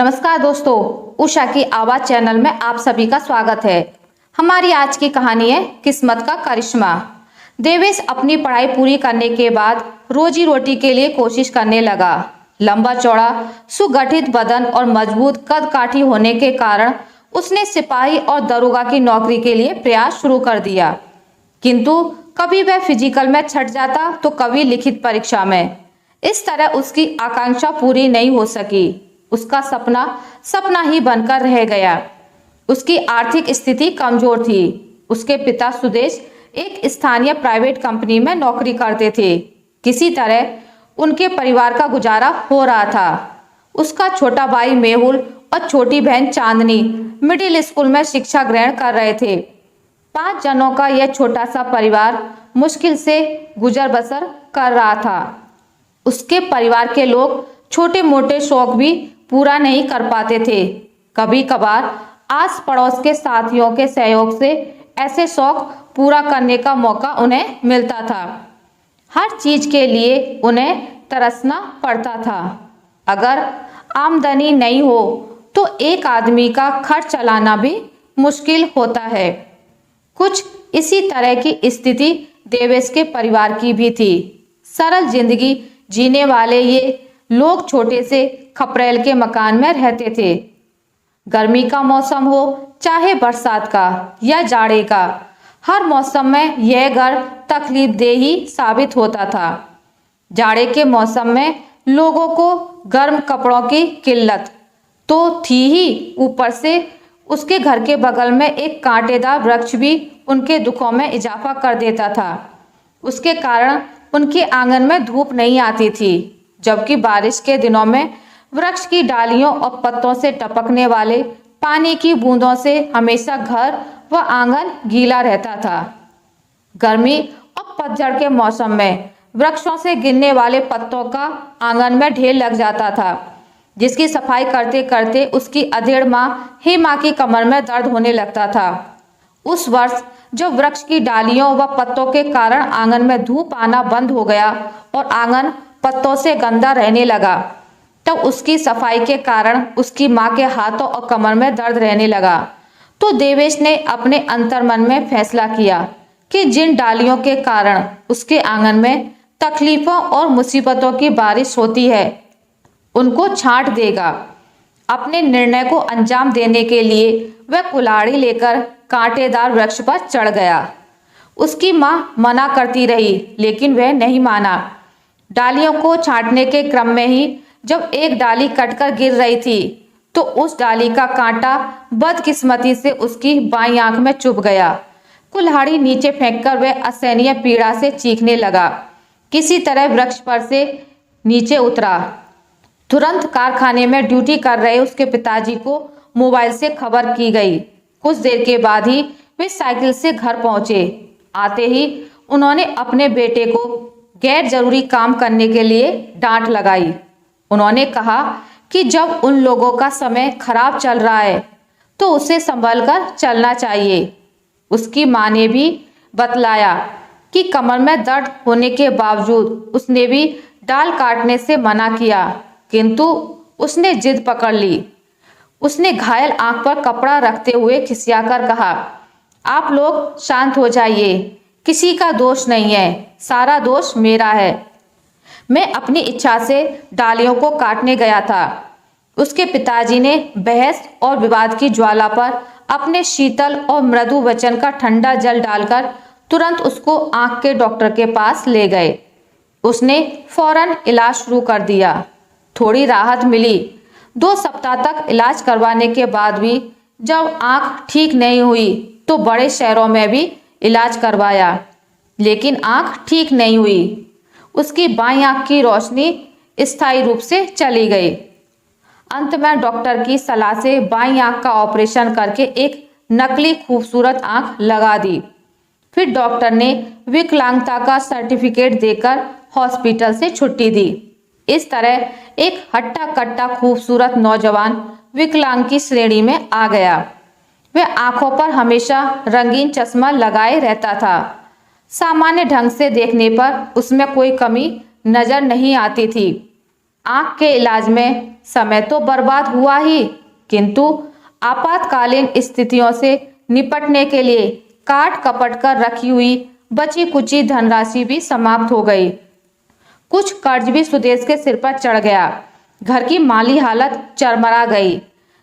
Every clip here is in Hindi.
नमस्कार दोस्तों, उषा की आवाज चैनल में आप सभी का स्वागत है। हमारी आज की कहानी है किस्मत का करिश्मा। देवेश अपनी पढ़ाई पूरी करने के बाद रोजी रोटी के लिए कोशिश करने लगा। लंबा चौड़ा सुगठित बदन और मजबूत कद काठी होने के कारण उसने सिपाही और दरोगा की नौकरी के लिए प्रयास शुरू कर दिया, किंतु कभी वह फिजिकल में छट जाता तो कभी लिखित परीक्षा में। इस तरह उसकी आकांक्षा पूरी नहीं हो सकी। उसका सपना सपना ही बनकर रह गया। उसकी आर्थिक स्थिति कमजोर थी। उसके पिता सुदेश एक स्थानीय प्राइवेट कंपनी में नौकरी करते थे। किसी तरह उनके परिवार का गुजारा हो रहा था। उसका छोटा भाई मेहुल और छोटी बहन चांदनी मिडिल स्कूल में शिक्षा ग्रहण कर रहे थे। 5 जनों का यह छोटा सा परिवार मुश्किल से गुजर बसर कर रहा था। उसके परिवार के लोग छोटे मोटे शौक भी पूरा नहीं कर पाते थे। कभी कभार आस पड़ोस के साथियों के सहयोग से ऐसे शौक पूरा करने का मौका उन्हें मिलता था। हर चीज के लिए उन्हें तरसना पड़ता था। अगर आमदनी नहीं हो तो एक आदमी का खर्च चलाना भी मुश्किल होता है। कुछ इसी तरह की स्थिति देवेश के परिवार की भी थी। सरल जिंदगी जीने वाले ये लोग छोटे से खपरेल के मकान में रहते थे। गर्मी का मौसम हो चाहे बरसात का या जाड़े का, हर मौसम में यह घर तकलीफदेह ही साबित होता था। जाड़े के मौसम में लोगों को गर्म कपड़ों की किल्लत तो थी ही, ऊपर से उसके घर के बगल में एक कांटेदार वृक्ष भी उनके दुखों में इजाफा कर देता था। उसके कारण उनके आंगन में धूप नहीं आती थी, जबकि बारिश के दिनों में वृक्ष की डालियों और पत्तों से टपकने वाले पानी की बूंदों से हमेशा घर व आंगन गीला रहता था। गर्मी और पतझड़ के मौसम में वृक्षों से गिरने वाले पत्तों का आंगन में ढेर लग जाता था, जिसकी सफाई करते करते उसकी अधेड़ माँ हेमा की कमर में दर्द होने लगता था। उस वर्ष जब वृक्ष की डालियों व पत्तों के कारण आंगन में धूप आना बंद हो गया और आंगन पत्तों से गंदा रहने लगा, तब उसकी सफाई के कारण उसकी माँ के हाथों और कमर में दर्द रहने लगा। तो देवेश ने अपने अंतर्मन में फैसला किया कि जिन डालियों के कारण उसके आंगन में तकलीफों और मुसीबतों की बारिश होती है, उनको छांट देगा। अपने निर्णय को अंजाम देने के लिए वह कुल्हाड़ी लेकर कांटेदार वृक्ष पर चढ़ गया। उसकी माँ मना करती रही, लेकिन वह नहीं माना। डालियों को छांटने के क्रम में ही जब एक डाली कटकर गिर रही थी, तो उस डाली का कांटा बदकिस्मती से उसकी बाईं आंख में चुभ गया। कुल्हाड़ी नीचे फेंककर वह असहनीय पीड़ा से चीखने लगा। किसी तरह वृक्ष पर से नीचे उतरा। तुरंत कारखाने में ड्यूटी कर रहे उसके पिताजी को मोबाइल से खबर की गई। कुछ देर के बाद ही वे साइकिल से घर पहुंचे। आते ही उन्होंने अपने बेटे को गैर जरूरी काम करने के लिए डांट लगाई। उन्होंने कहा कि जब उन लोगों का समय खराब चल रहा है तो उसे संभल कर चलना चाहिए। उसकी माँ ने भी बतलाया कि कमर में दर्द होने के बावजूद उसने भी डाल काटने से मना किया, किंतु उसने जिद पकड़ ली। उसने घायल आंख पर कपड़ा रखते हुए खिसियाकर कहा, आप लोग शांत हो जाइए, किसी का दोष नहीं है, सारा दोष मेरा है। मैं अपनी इच्छा से डालियों को काटने गया था। उसके पिताजी ने बहस और विवाद की ज्वाला पर अपने शीतल और मृदु वचन का ठंडा जल डालकर तुरंत उसको आंख के डॉक्टर के पास ले गए। उसने फौरन इलाज शुरू कर दिया। थोड़ी राहत मिली। 2 सप्ताह तक इलाज करवाने के बाद भी जब आंख ठीक नहीं हुई तो बड़े शहरों में भी इलाज करवाया, लेकिन आंख ठीक नहीं हुई। उसकी बाईं आंख की रोशनी स्थायी रूप से चली गई। अंत में डॉक्टर की सलाह से बाईं आंख का ऑपरेशन करके एक नकली खूबसूरत आंख लगा दी। फिर डॉक्टर ने विकलांगता का सर्टिफिकेट देकर हॉस्पिटल से छुट्टी दी। इस तरह एक हट्टा कट्टा खूबसूरत नौजवान विकलांग की श्रेणी में आ गया। वह आंखों पर हमेशा रंगीन चश्मा लगाए रहता था। सामान्य ढंग से देखने पर उसमें कोई कमी नजर नहीं आती थी। आंख के इलाज में समय तो बर्बाद हुआ ही, किंतु आपातकालीन स्थितियों से निपटने के लिए काट कपट कर रखी हुई बची कुची धनराशि भी समाप्त हो गई। कुछ कर्ज भी सुदेश के सिर पर चढ़ गया। घर की माली हालत चरमरा गई।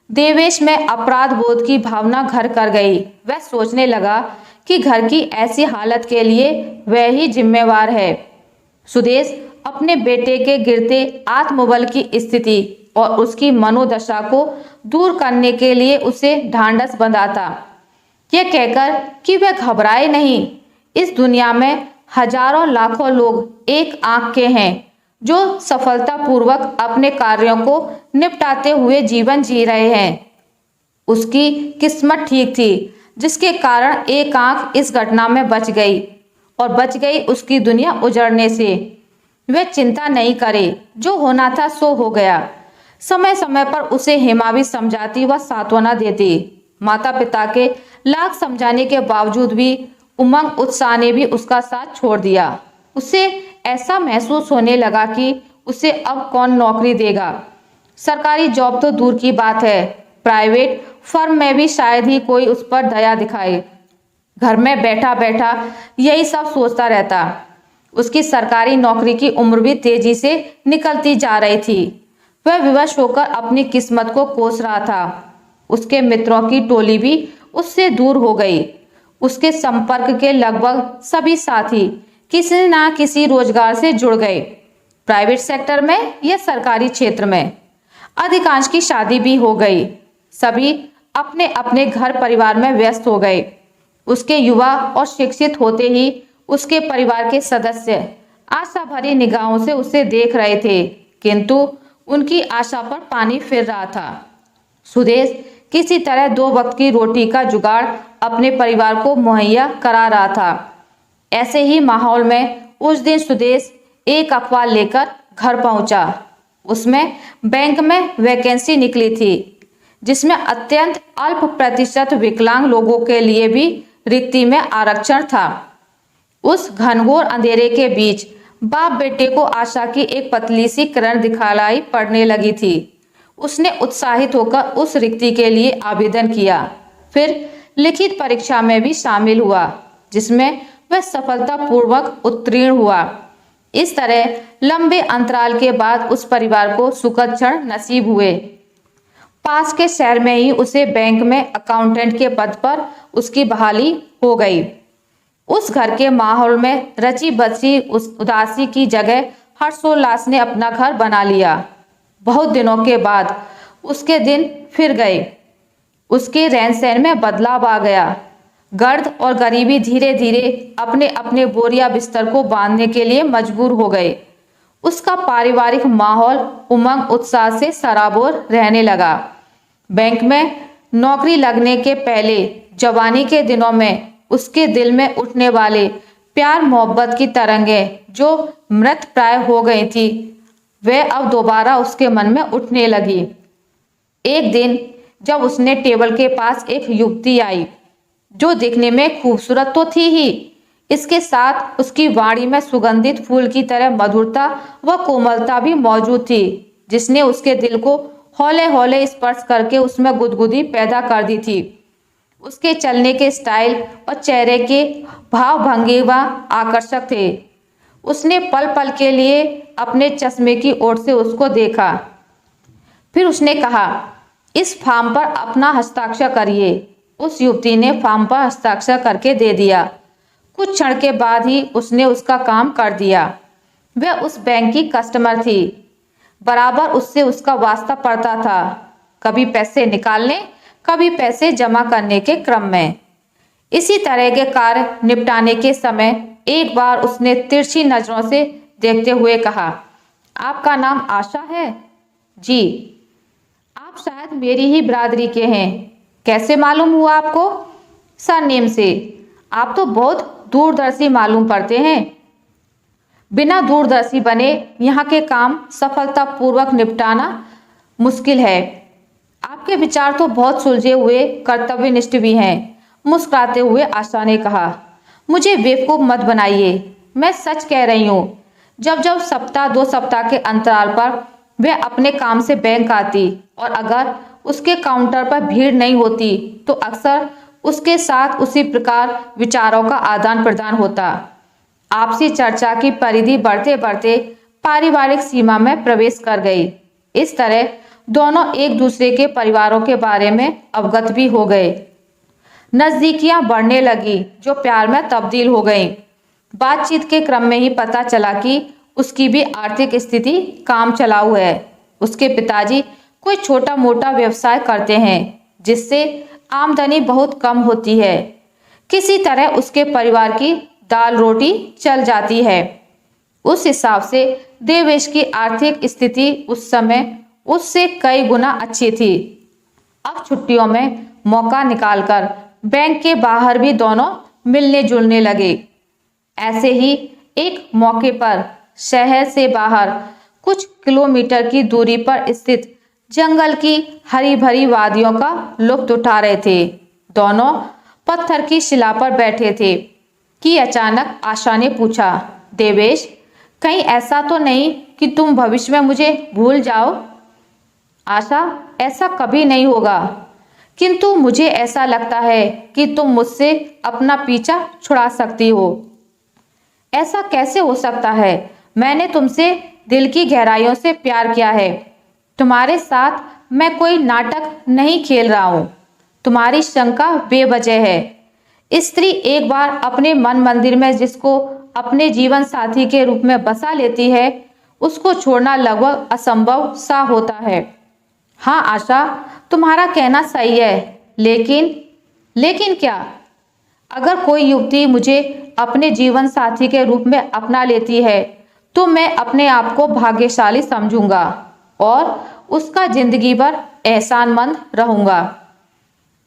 देवेश में अपराध बोध की भावना घर कर गई। वह सोचने लगा कि घर की ऐसी हालत के लिए वह ही जिम्मेवार है। सुदेश अपने बेटे के गिरते आत्मबल की स्थिति और उसकी मनोदशा को दूर करने के लिए उसे ढांढस बंधाता, यह कहकर कि वह घबराए नहीं। इस दुनिया में हजारों लाखों लोग एक आंख के हैं जो सफलतापूर्वक अपने कार्यों को निपटाते हुए जीवन जी रहे हैं। उसकी किस्मत ठीक थी जिसके कारण एक आंख इस घटना में बच गई और बच गई उसकी दुनिया उजड़ने से। वह चिंता नहीं करे, जो होना था सो हो गया। समय समय पर उसे हेमा भी समझाती व सांत्वना देती। माता पिता के लाख समझाने के बावजूद भी उमंग उत्साह ने भी उसका साथ छोड़ दिया। उसे ऐसा महसूस होने लगा कि उसे अब कौन नौकरी देगा। सरकारी जॉब तो दूर की बात है, प्राइवेट फर्म में भी शायद ही कोई उस पर दया दिखाए। घर में बैठा बैठा यही सब सोचता रहता। उसकी सरकारी नौकरी की उम्र भी तेजी से निकलती जा रही थी। वह विवश होकर अपनी किस्मत को कोस रहा था। उसके मित्रों की टोली भी उससे दूर हो गई। उसके संपर्क के लगभग सभी साथी किसी ना किसी रोजगार से जुड़ गए, प्राइवेट सेक्टर में या सरकारी क्षेत्र में। अधिकांश की शादी भी हो गई। सभी अपने अपने घर परिवार में व्यस्त हो गए। उसके युवा और शिक्षित होते ही उसके परिवार के सदस्य आशा भरी निगाहों से उसे देख रहे थे, किंतु उनकी आशा पर पानी फिर रहा था। सुदेश किसी तरह 2 वक्त की रोटी का जुगाड़ अपने परिवार को मुहैया करा रहा था। ऐसे ही माहौल में उस दिन सुदेश एक अखबार लेकर घर पहुंचा। उसमें बैंक में वैकेंसी निकली थी, जिसमें अत्यंत अल्प प्रतिशत विकलांग लोगों के लिए भी रिक्ति में आरक्षण था। उस घनघोर अंधेरे के बीच बाप बेटे को आशा की एक पतली सी किरण दिखलाई पड़ने लगी थी। उसने उत्साहित होकर उस रिक्ति के लिए आवेदन किया, फिर लिखित परीक्षा में भी शामिल हुआ, जिसमें वह सफलतापूर्वक उत्तीर्ण हुआ। इस तरह लंबे अंतराल के बाद उस परिवार को सुखद क्षण नसीब हुए। पास के शहर में ही उसे बैंक में अकाउंटेंट के पद पर उसकी बहाली हो गई। उस घर के माहौल में रची बसी उस उदासी की जगह हर्षोल्लास ने अपना घर बना लिया। बहुत दिनों के बाद उसके दिन फिर गए। उसके रहन सहन में बदलाव आ गया। गर्द और गरीबी धीरे धीरे अपने अपने बोरिया बिस्तर को बांधने के लिए मजबूर हो गए। उसका पारिवारिक माहौल उमंग उत्साह से सराबोर रहने लगा। बैंक में नौकरी लगने के पहले जवानी के दिनों में उसके दिल में उठने वाले प्यार मोहब्बत की तरंगें जो मृत प्राय हो गई थी, वह अब दोबारा उसके मन में उठने लगी। एक दिन जब उसने टेबल के पास एक युवती आई, जो दिखने में खूबसूरत तो थी ही, इसके साथ उसकी वाणी में सुगंधित फूल की तरह मधुरता व कोमलता भी मौजूद थी, जिसने उसके दिल को हौले हौले स्पर्श करके उसमें गुदगुदी पैदा कर दी थी। उसके चलने के स्टाइल और चेहरे के भाव भंगिमा आकर्षक थे। उसने पल पल के लिए अपने चश्मे की ओर से उसको देखा। फिर उसने कहा, इस फॉर्म पर अपना हस्ताक्षर करिए। उस युवती ने फॉर्म पर हस्ताक्षर करके दे दिया। कुछ क्षण के बाद ही उसने उसका काम कर दिया। वह उस बैंक की कस्टमर थी। बराबर उससे उसका वास्ता पड़ता था, कभी पैसे निकालने, कभी पैसे जमा करने के क्रम में। इसी तरह के कार्य निपटाने के समय एक बार उसने तिरछी नजरों से देखते हुए कहा, आपका नाम आशा है? जी। आप शायद मेरी ही बिरादरी के हैं। कैसे मालूम हुआ आपको? सरनेम से। आप तो बहुत दूरदर्शी मालूम पड़ते हैं। बिना दूरदर्शी बने यहाँ के काम सफलतापूर्वक निपटाना मुश्किल है। आपके विचार तो बहुत सुलझे हुए कर्तव्यनिष्ठ भी हैं। मुस्कुराते हुए आशा ने कहा, मुझे बेवकूफ मत बनाइए, मैं सच कह रही हूँ। जब जब सप्ताह 2 सप्ताह के अंतराल पर वह अपने काम से बैंक आती और अगर उसके काउंटर पर भीड़ नहीं होती तो अक्सर उसके साथ उसी प्रकार विचारों का आदान प्रदान होता। आपसी चर्चा की परिधि बढ़ते बढ़ते पारिवारिक सीमा में प्रवेश कर गई। इस तरह दोनों एक दूसरे के परिवारों के बारे में अवगत भी हो गए। नजदीकियां बढ़ने लगी जो प्यार में तब्दील हो गई। बातचीत के क्रम में ही पता चला कि उसकी भी आर्थिक स्थिति काम चलाऊ है। उसके पिताजी कोई छोटा मोटा व्यवसाय करते हैं जिससे आमदनी बहुत कम होती है। किसी तरह उसके परिवार की दाल रोटी चल जाती है। उस हिसाब से देवेश की आर्थिक स्थिति उस समय उससे कई गुना अच्छी थी। अब छुट्टियों में मौका निकालकर बैंक के बाहर भी दोनों मिलने जुलने लगे। ऐसे ही एक मौके पर शहर से बाहर कुछ किलोमीटर की दूरी पर स्थित जंगल की हरी भरी वादियों का लुत्फ उठा रहे थे। दोनों पत्थर की शिला पर बैठे थे कि अचानक आशा ने पूछा, देवेश, कहीं ऐसा तो नहीं कि तुम भविष्य में मुझे भूल जाओ? आशा, ऐसा कभी नहीं होगा, किंतु मुझे ऐसा लगता है कि तुम मुझसे अपना पीछा छुड़ा सकती हो। ऐसा कैसे हो सकता है? मैंने तुमसे दिल की गहराइयों से प्यार किया है। तुम्हारे साथ मैं कोई नाटक नहीं खेल रहा हूं। तुम्हारी शंका बेवजह है। स्त्री एक बार अपने मन मंदिर में जिसको अपने जीवन साथी के रूप में बसा लेती है, उसको छोड़ना लगभग असंभव सा होता है। हाँ आशा, तुम्हारा कहना सही है, लेकिन क्या? अगर कोई युवती मुझे अपने जीवन साथी के रूप में अपना लेती है तो मैं अपने आप को भाग्यशाली समझूंगा और उसका जिंदगी भर एहसानमंद रहूंगा।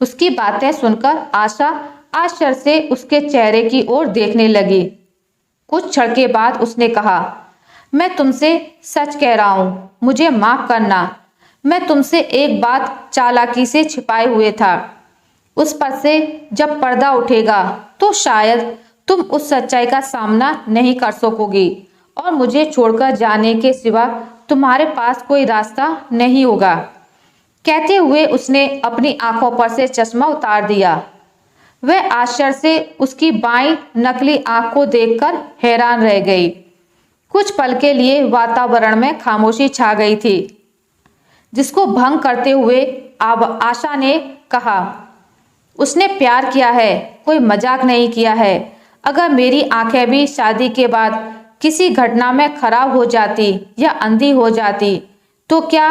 उसकी बातें सुनकर आशा आश्चर्य से उसके चेहरे की ओर देखने लगी। कुछ क्षण के बाद उसने कहा, मैं तुमसे सच कह रहा हूं, मुझे माफ करना। मैं तुमसे एक बात चालाकी से छिपाए हुए था। उस पर से जब पर्दा उठेगा तो शायद तुम उस सच्चाई का सामना नहीं कर सकोगी और मुझे छोड़कर जाने के सिवा तुम्हारे पास कोई रास्ता नहीं होगा। कहते हुए उसने अपनी आंखों पर से चश्मा उतार दिया। वह आश्चर्य से उसकी बाईं नकली आंख को देखकर हैरान रह गई। कुछ पल के लिए वातावरण में खामोशी छा गई थी, जिसको भंग करते हुए अब आशा ने कहा, उसने प्यार किया है, कोई मजाक नहीं किया है। अगर मेरी आंखें भी शादी के बाद किसी घटना में खराब हो जाती या अंधी हो जाती तो क्या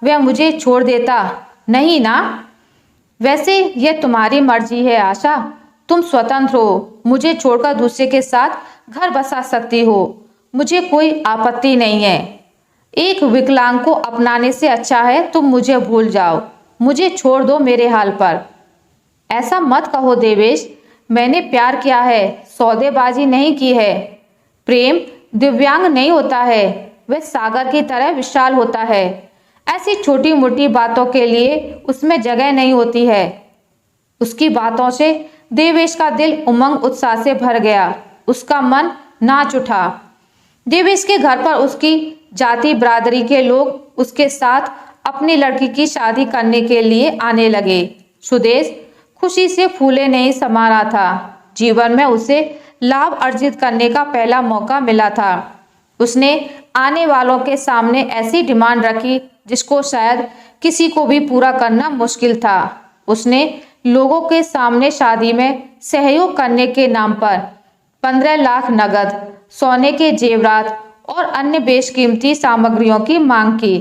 वह मुझे छोड़ देता? नहीं ना। वैसे यह तुम्हारी मर्जी है आशा, तुम स्वतंत्र हो। मुझे छोड़कर दूसरे के साथ घर बसा सकती हो, मुझे कोई आपत्ति नहीं है। एक विकलांग को अपनाने से अच्छा है तुम मुझे भूल जाओ, मुझे छोड़ दो मेरे हाल पर। ऐसा मत कहो देवेश, मैंने प्यार किया है, सौदेबाजी नहीं की है। प्रेम दिव्यांग नहीं होता है, वह सागर की तरह विशाल होता है। ऐसी छोटी मोटी बातों के लिए उसमें जगह नहीं होती है। उसकी बातों से देवेश का दिल उमंग उत्साह से भर गया। उसका मन नाच उठा। देवेश के घर पर उसकी जाति बिरादरी के लोग उसके साथ अपनी लड़की की शादी करने के लिए आने लगे। सुदेश खुशी से फूले नहीं समा रहा था। जीवन में उसे लाभ अर्जित करने का पहला मौका मिला था। उसने आने वालों के सामने ऐसी डिमांड रखी जिसको शायद किसी को भी पूरा करना मुश्किल था। उसने लोगों के सामने शादी में सहयोग करने के नाम पर 15 लाख नगद, सोने के जेवरात और अन्य बेशकीमती सामग्रियों की मांग की।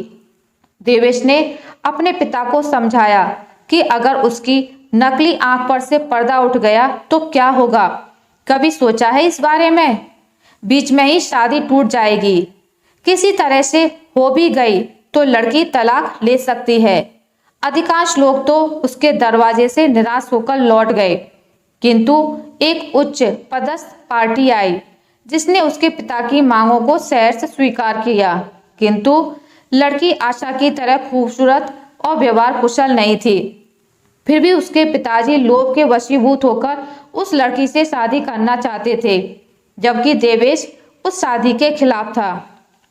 देवेश ने अपने पिता को समझाया कि अगर उसकी नकली आंख पर से पर्दा उठ गया तो क्या होगा? कभी सोचा है इस बारे में? बीच में ही शादी टूट जाएगी। किसी तरह से हो भी गई तो लड़की तलाक ले सकती है। अधिकांश लोग तो उसके दरवाजे से निराश होकर लौट गए, किंतु एक उच्च पदस्थ पार्टी आई जिसने उसके पिता की मांगों को सैर से स्वीकार किया। किंतु लड़की आशा की तरह खूबसूरत और व्यवहार कुशल नहीं थी। फिर भी उसके पिताजी लोभ के वशीभूत होकर उस लड़की से शादी करना चाहते थे, जबकि देवेश उस शादी के खिलाफ था।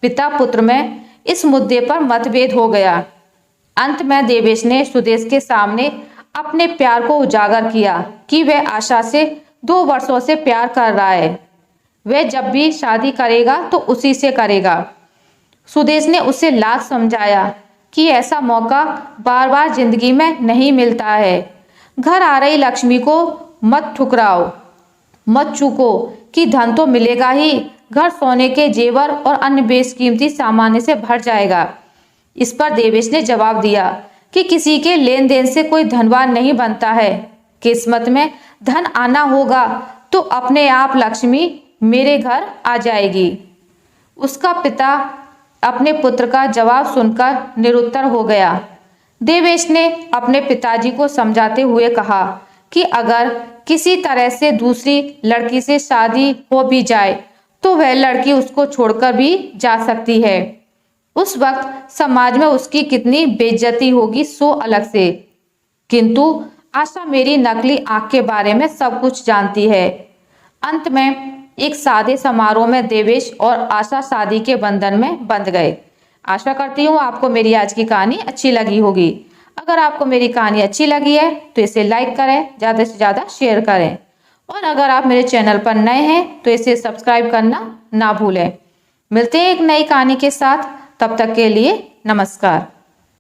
पिता पुत्र में इस मुद्दे पर मतभेद हो गया। अंत में देवेश ने सुदेश के सामने अपने प्यार को उजागर किया कि वह आशा से 2 वर्षों से प्यार कर रहा है। वह जब भी शादी करेगा तो उसी से करेगा। सुदेश ने उसे लाख समझाया कि ऐसा मौका बार बार जिंदगी में नहीं मिलता है। घर आ रही लक्ष्मी को मत ठुकराओ, मत चूको कि धन तो मिलेगा ही, घर सोने के जेवर और अन्य बेशकीमती सामान से भर जाएगा। इस पर देवेश ने जवाब दिया कि किसी के लेन देन से कोई धनवान नहीं बनता है। किस्मत में धन आना होगा तो अपने आप लक्ष्मी मेरे घर आ जाएगी। उसका पिता अपने पुत्र का जवाब सुनकर निरुत्तर हो गया। देवेश ने अपने पिताजी को समझाते हुए कहा कि अगर किसी तरह से दूसरी लड़की से शादी हो भी जाए तो वह लड़की उसको छोड़कर भी जा सकती है। उस वक्त समाज में उसकी कितनी बेइज्जती होगी सो अलग से। किंतु आशा मेरी नकली आंख के बारे में सब कुछ जानती है। अंत में एक सादे समारोह में देवेश और आशा शादी के बंधन में बंध गए। आशा करती हूँ आपको मेरी आज की कहानी अच्छी लगी होगी। अगर आपको मेरी कहानी अच्छी लगी है तो इसे लाइक करें, ज़्यादा से ज़्यादा शेयर करें और अगर आप मेरे चैनल पर नए हैं तो इसे सब्सक्राइब करना ना भूलें। मिलते हैं एक नई कहानी के साथ, तब तक के लिए नमस्कार।